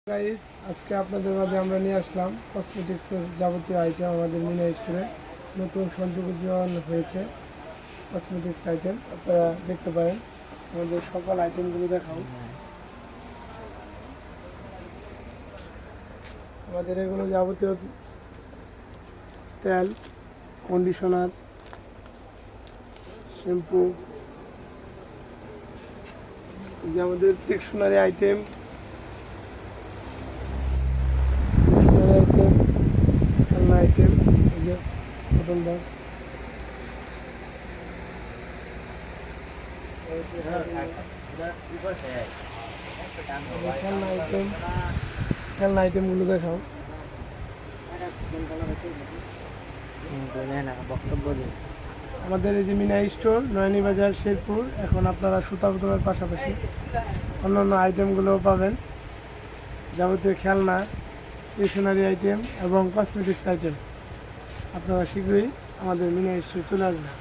Guys, আজকে আপনাদের মাঝে আমরা নিয়ে আসলাম কসমেটিক্সের যাবতীয় আইটেম। আমাদের মিনা স্টোরে নতুন সংযোজন হয়েছে কসমেটিক্স আইটেম, আপনারা দেখতে পারেন। আমাদের সকল আইটেমগুলো দেখাও। আমাদের এগুলো যাবতীয় তেল, কন্ডিশনার, শ্যাম্পু, যে আমাদের টেকশনারি আইটেম, খেলনা আইটেম, এই যে কটন ব্যাগ, খেলনা আইটেমগুলো দেখাও। আমাদের এই যে মিনা স্টোর, নয়নী বাজার, শেরপুর। এখন আপনারা সুতা বোতলের পাশাপাশি অন্যান্য আইটেমগুলোও পাবেন, যাবতীয় খেলনা, স্টেশনারি আইটেম এবং কসমেটিক্স আইটেম। আপনারা শীঘ্রই আমাদের মিনা স্টোরে চলে আসবেন।